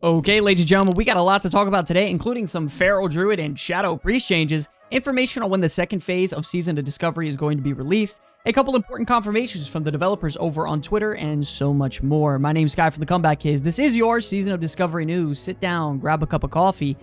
Okay, ladies and gentlemen, we got a lot to talk about today, including some Feral Druid and Shadow Priest changes, information on when the second phase of Season of Discovery is going to be released, a couple important confirmations from the developers over on Twitter, and so much more. My name's Sky from the Comeback Kids. This is your Season of Discovery news. Sit down, grab a cup of coffee.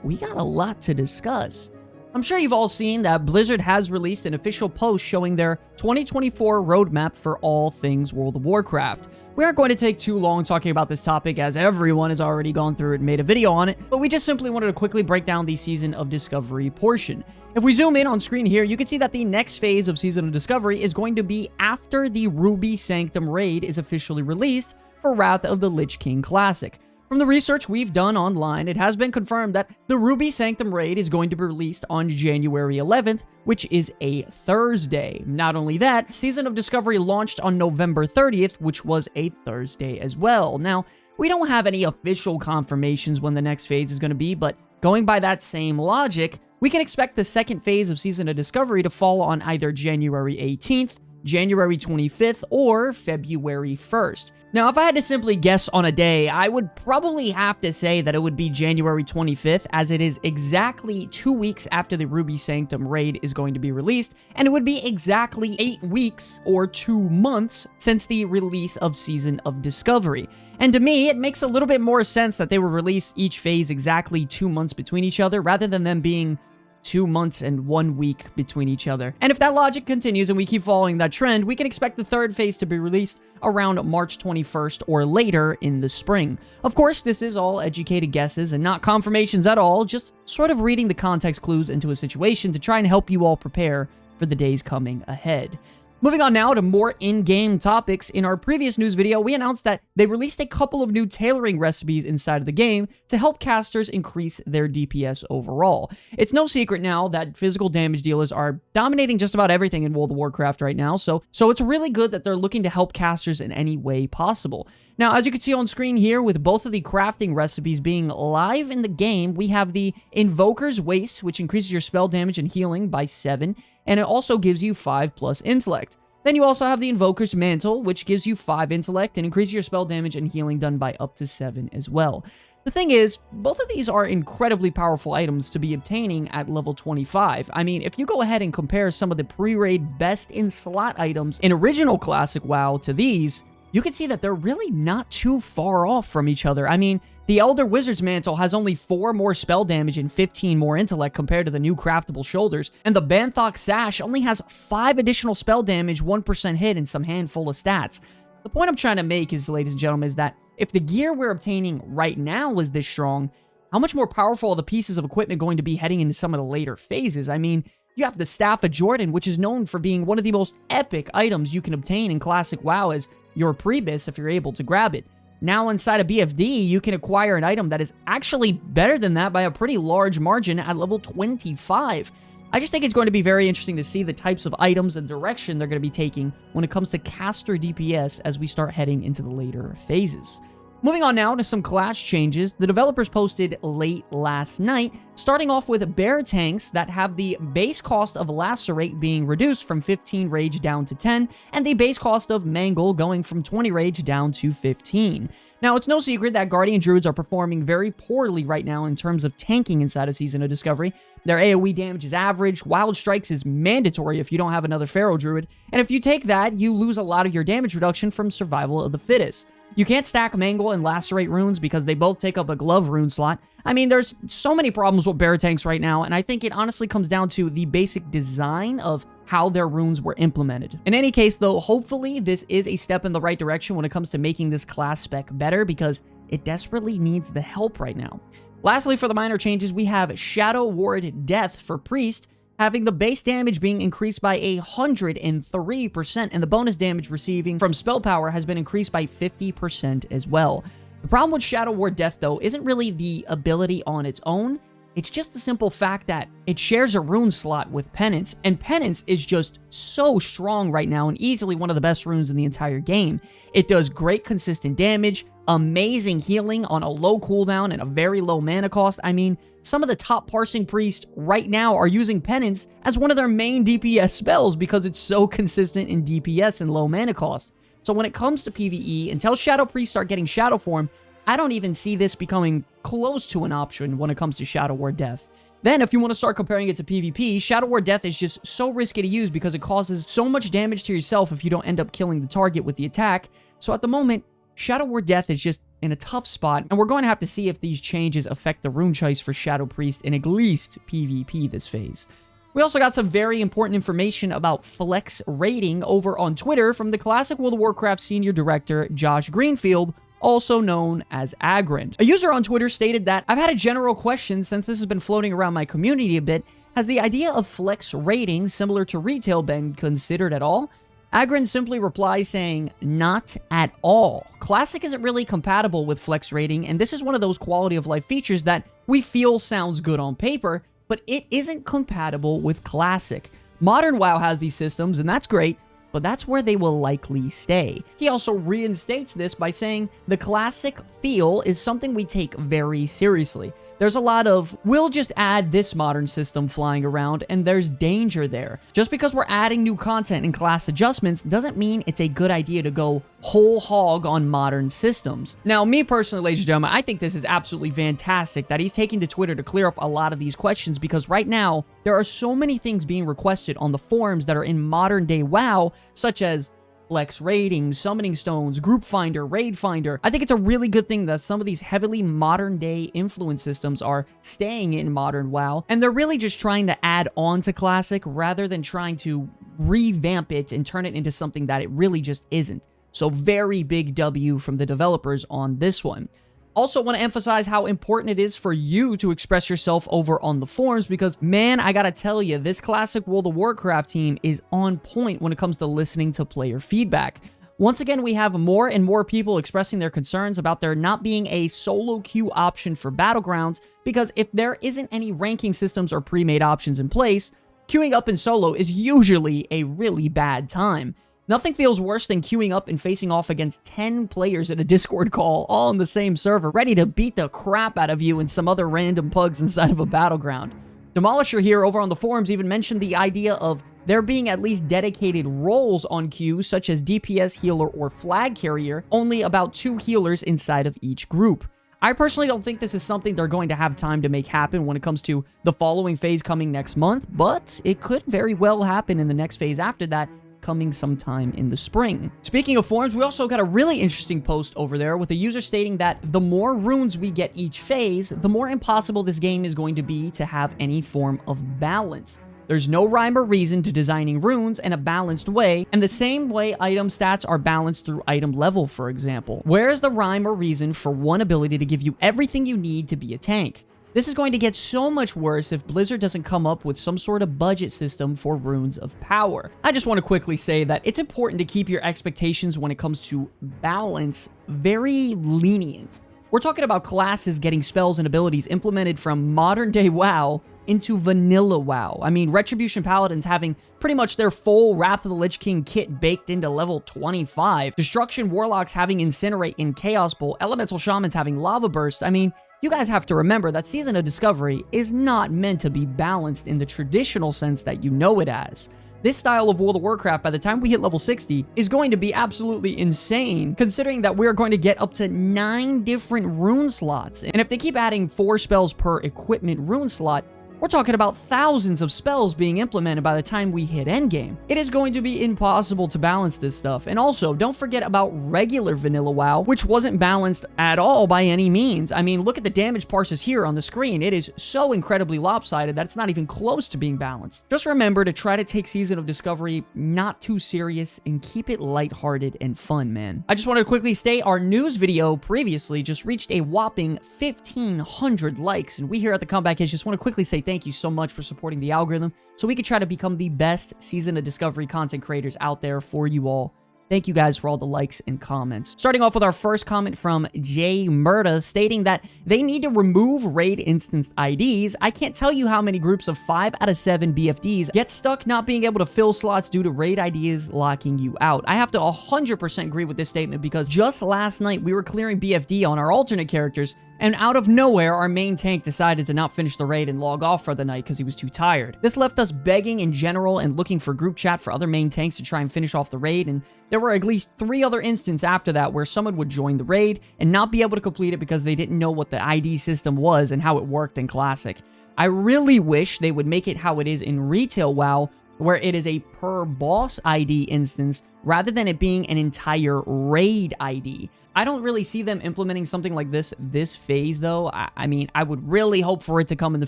We got a lot to discuss. I'm sure you've all seen that Blizzard has released an official post showing their 2024 roadmap for all things World of Warcraft. We aren't going to take too long talking about this topic as everyone has already gone through it and made a video on it, but we just simply wanted to quickly break down the Season of Discovery portion. If we zoom in on screen here, you can see that the next phase of Season of Discovery is going to be after the Ruby Sanctum raid is officially released for Wrath of the Lich King Classic. From the research we've done online, it has been confirmed that the Ruby Sanctum raid is going to be released on January 11th, which is a Thursday. Not only that, Season of Discovery launched on November 30th, which was a Thursday as well. Now, we don't have any official confirmations when the next phase is going to be, but going by that same logic, we can expect the second phase of Season of Discovery to fall on either January 18th, January 25th, or February 1st. Now, if I had to simply guess on a day, I would probably have to say that it would be January 25th, as it is exactly 2 weeks after the Ruby Sanctum raid is going to be released, and it would be exactly 8 weeks, or 2 months, since the release of Season of Discovery. And to me, it makes a little bit more sense that they would release each phase exactly 2 months between each other, rather than them being 2 months and 1 week between each other. And if that logic continues and we keep following that trend, we can expect the third phase to be released around March 21st or later in the spring. Of course, this is all educated guesses and not confirmations at all, just sort of reading the context clues into a situation to try and help you all prepare for the days coming ahead. Moving on now to more in-game topics. In our previous news video, we announced that they released a couple of new tailoring recipes inside of the game to help casters increase their DPS overall. It's no secret now that physical damage dealers are dominating just about everything in World of Warcraft right now, so it's really good that they're looking to help casters in any way possible. Now, as you can see on screen here, with both of the crafting recipes being live in the game, we have the Invoker's Waste, which increases your spell damage and healing by 7, and it also gives you 5+ intellect. Then you also have the Invoker's Mantle, which gives you 5 intellect and increases your spell damage and healing done by up to 7 as well. The thing is, both of these are incredibly powerful items to be obtaining at level 25. I mean, if you go ahead and compare some of the pre-raid best-in-slot items in original Classic WoW to these, you can see that they're really not too far off from each other. I mean, the Elder Wizard's Mantle has only 4 more spell damage and 15 more intellect compared to the new craftable shoulders, and the Banthok Sash only has 5 additional spell damage, 1% hit, and some handful of stats. The point I'm trying to make is, ladies and gentlemen, is that if the gear we're obtaining right now was this strong, how much more powerful are the pieces of equipment going to be heading into some of the later phases? I mean, you have the Staff of Jordan, which is known for being one of the most epic items you can obtain in Classic WoW as your Prebis if you're able to grab it. Now inside of BFD, you can acquire an item that is actually better than that by a pretty large margin at level 25. I just think it's going to be very interesting to see the types of items and direction they're going to be taking when it comes to caster DPS as we start heading into the later phases. Moving on now to some class changes, the developers posted late last night, starting off with bear tanks that have the base cost of Lacerate being reduced from 15 rage down to 10, and the base cost of Mangle going from 20 rage down to 15. Now, it's no secret that Guardian Druids are performing very poorly right now in terms of tanking inside of Season of Discovery. Their AoE damage is average, Wild Strikes is mandatory if you don't have another Feral Druid, and if you take that, you lose a lot of your damage reduction from Survival of the Fittest. You can't stack Mangle and Lacerate runes because they both take up a glove rune slot. I mean, there's so many problems with bear tanks right now, and I think it honestly comes down to the basic design of how their runes were implemented. In any case, though, hopefully this is a step in the right direction when it comes to making this class spec better, because it desperately needs the help right now. Lastly, for the minor changes, we have Shadow Ward Death for Priest, having the base damage being increased by 103%, and the bonus damage receiving from spell power has been increased by 50% as well. The problem with Shadow Ward Death, though, isn't really the ability on its own. It's just the simple fact that it shares a rune slot with Penance, and Penance is just so strong right now and easily one of the best runes in the entire game. It does great consistent damage, amazing healing on a low cooldown and a very low mana cost. I mean, some of the top parsing priests right now are using Penance as one of their main DPS spells because it's so consistent in DPS and low mana cost. So when it comes to PvE, until Shadow Priests start getting Shadow Form, I don't even see this becoming close to an option when it comes to Shadow War Death. Then, if you want to start comparing it to PvP, Shadow War Death is just so risky to use because it causes so much damage to yourself if you don't end up killing the target with the attack. So at the moment, Shadow War Death is just in a tough spot, and we're going to have to see if these changes affect the rune choice for Shadow Priest in at least PvP this phase. We also got some very important information about flex rating over on Twitter from the classic World of Warcraft Senior Director, Josh Greenfield, also known as Agrand. A user on Twitter stated that, "I've had a general question since this has been floating around my community a bit. Has the idea of flex rating similar to retail been considered at all?" Agrand simply replies saying, "Not at all. Classic isn't really compatible with flex rating, and this is one of those quality of life features that we feel sounds good on paper, but it isn't compatible with Classic. Modern WoW has these systems, and that's great, but that's where they will likely stay." He also reinstates this by saying, "The Classic feel is something we take very seriously. There's a lot of, we'll just add this modern system flying around, and there's danger there. Just because we're adding new content and class adjustments doesn't mean it's a good idea to go whole hog on modern systems." Now, me personally, ladies and gentlemen, I think this is absolutely fantastic that he's taking to Twitter to clear up a lot of these questions, because right now, there are so many things being requested on the forums that are in modern day WoW, such as flex rating, summoning stones, group finder, raid finder. I think it's a really good thing that some of these heavily modern day influence systems are staying in modern WoW, and they're really just trying to add on to Classic rather than trying to revamp it and turn it into something that it really just isn't. So very big W from the developers on this one. Also want to emphasize how important it is for you to express yourself over on the forums, because, man, I gotta tell you, this classic World of Warcraft team is on point when it comes to listening to player feedback. Once again, we have more and more people expressing their concerns about there not being a solo queue option for Battlegrounds, because if there isn't any ranking systems or pre-made options in place, queuing up in solo is usually a really bad time. Nothing feels worse than queuing up and facing off against 10 players in a Discord call, all on the same server, ready to beat the crap out of you and some other random pugs inside of a battleground. Demolisher here over on the forums even mentioned the idea of there being at least dedicated roles on queue, such as DPS healer or flag carrier, only about 2 healers inside of each group. I personally don't think this is something they're going to have time to make happen when it comes to the following phase coming next month, but it could very well happen in the next phase after that, coming sometime in the spring. Speaking of forums, we also got a really interesting post over there with a user stating that the more runes we get each phase, the more impossible this game is going to be to have any form of balance. There's no rhyme or reason to designing runes in a balanced way, and the same way item stats are balanced through item level, for example. Where's the rhyme or reason for one ability to give you everything you need to be a tank? This is going to get so much worse if Blizzard doesn't come up with some sort of budget system for runes of power. I just want to quickly say that it's important to keep your expectations when it comes to balance very lenient. We're talking about classes getting spells and abilities implemented from modern day WoW into vanilla WoW. I mean, Retribution Paladins having pretty much their full Wrath of the Lich King kit baked into level 25. Destruction Warlocks having Incinerate in Chaos Bolt. Elemental Shamans having Lava Burst. I mean, you guys have to remember that Season of Discovery is not meant to be balanced in the traditional sense that you know it as. This style of World of Warcraft, by the time we hit level 60, is going to be absolutely insane, considering that we're going to get up to 9 different rune slots. And if they keep adding 4 spells per equipment rune slot, we're talking about thousands of spells being implemented by the time we hit endgame. It is going to be impossible to balance this stuff. And also, don't forget about regular vanilla WoW, which wasn't balanced at all by any means. I mean, look at the damage parses here on the screen. It is so incredibly lopsided that it's not even close to being balanced. Just remember to try to take Season of Discovery not too serious and keep it lighthearted and fun, man. I just want to quickly state our news video previously just reached a whopping 1,500 likes. And we here at the Comeback Kids just want to quickly say thank you so much for supporting the algorithm so we can try to become the best Season of Discovery content creators out there for you all. Thank you guys for all the likes and comments. Starting off with our first comment from Jay Murda stating that they need to remove raid instance IDs. I can't tell you how many groups of 5 out of 7 BFDs get stuck not being able to fill slots due to raid IDs locking you out. I have to 100% agree with this statement because just last night we were clearing BFD on our alternate characters And out of nowhere, our main tank decided to not finish the raid and log off for the night because he was too tired. This left us begging in general and looking for group chat for other main tanks to try and finish off the raid, and there were at least 3 other instances after that where someone would join the raid and not be able to complete it because they didn't know what the ID system was and how it worked in Classic. I really wish they would make it how it is in Retail WoW, where it is a per boss ID instance rather than it being an entire raid ID. I don't really see them implementing something like this phase, though. I mean, I would really hope for it to come in the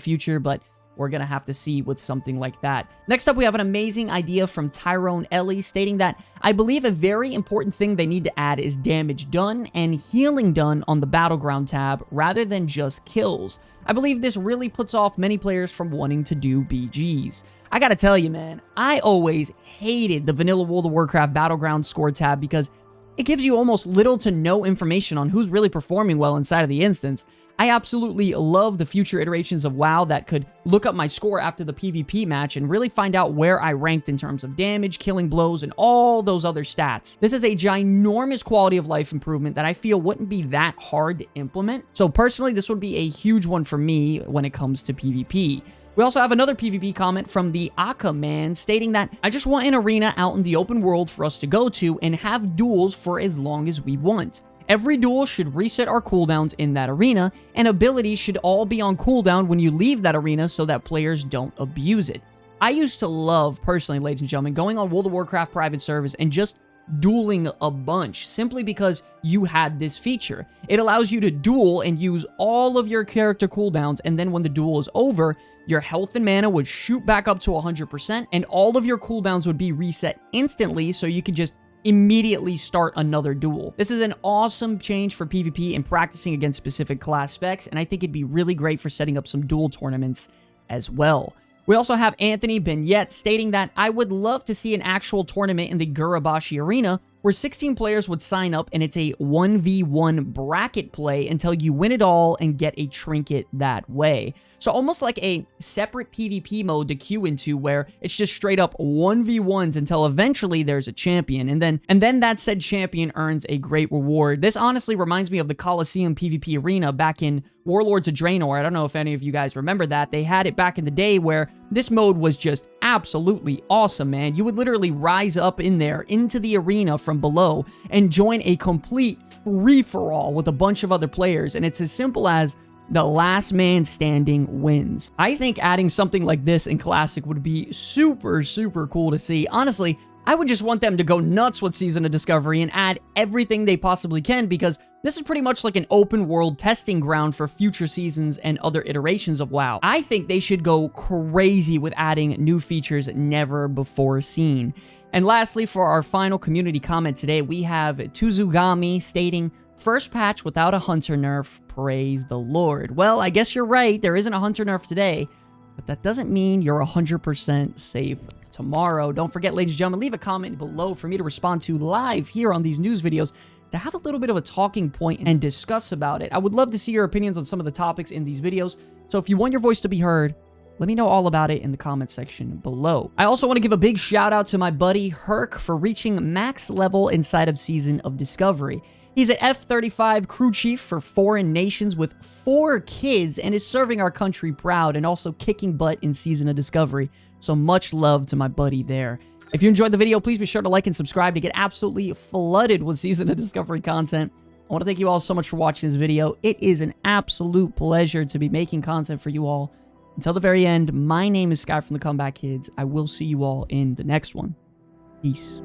future, but we're going to have to see with something like that. Next up, we have an amazing idea from Tyrone Ellie stating that, I believe a very important thing they need to add is damage done and healing done on the Battleground tab rather than just kills. I believe this really puts off many players from wanting to do BGs. I gotta tell you, man, I always hated the vanilla World of Warcraft Battleground score tab because it gives you almost little to no information on who's really performing well inside of the instance. I absolutely love the future iterations of WoW that could look up my score after the PvP match and really find out where I ranked in terms of damage, killing blows, and all those other stats. This is a ginormous quality of life improvement that I feel wouldn't be that hard to implement. So personally, this would be a huge one for me when it comes to PvP. We also have another PvP comment from the Aka Man stating that, I just want an arena out in the open world for us to go to and have duels for as long as we want. Every duel should reset our cooldowns in that arena, and abilities should all be on cooldown when you leave that arena so that players don't abuse it. I used to love, personally, ladies and gentlemen, going on World of Warcraft private servers and just dueling a bunch simply because you had this feature. It allows you to duel and use all of your character cooldowns, and then when the duel is over, your health and mana would shoot back up to 100%, and all of your cooldowns would be reset instantly so you could just immediately start another duel. This is an awesome change for PvP and practicing against specific class specs, and I think it'd be really great for setting up some duel tournaments as well. We also have Anthony Benyet stating that, I would love to see an actual tournament in the Gurabashi Arena where 16 players would sign up and it's a 1v1 bracket play until you win it all and get a trinket that way. So almost like a separate PvP mode to queue into where it's just straight up 1v1s until eventually there's a champion, and then that said champion earns a great reward. This honestly reminds me of the Coliseum PvP arena back in Warlords of Draenor. I don't know if any of you guys remember that. They had it back in the day where this mode was just absolutely awesome, man. You would literally rise up in there into the arena from below and join a complete free-for-all with a bunch of other players, and it's as simple as the last man standing wins. I think adding something like this in Classic would be super, super cool to see. Honestly, I would just want them to go nuts with Season of Discovery and add everything they possibly can, because this is pretty much like an open world testing ground for future seasons and other iterations of WoW. I think they should go crazy with adding new features never before seen. And lastly, for our final community comment today, we have Tuzugami stating, first patch without a hunter nerf, praise the Lord. Well, I guess you're right, there isn't a hunter nerf today, but that doesn't mean you're 100% safe tomorrow. Don't forget, ladies and gentlemen, leave a comment below for me to respond to live here on these news videos to have a little bit of a talking point and discuss about it. I would love to see your opinions on some of the topics in these videos, so if you want your voice to be heard, let me know all about it in the comments section below. I also want to give a big shout out to my buddy Herc for reaching max level inside of Season of Discovery. He's an F-35 crew chief for foreign nations with 4 kids and is serving our country proud and also kicking butt in Season of Discovery. So much love to my buddy there. If you enjoyed the video, please be sure to like and subscribe to get absolutely flooded with Season of Discovery content. I want to thank you all so much for watching this video. It is an absolute pleasure to be making content for you all. Until the very end, my name is Sky from the Comeback Kids. I will see you all in the next one. Peace.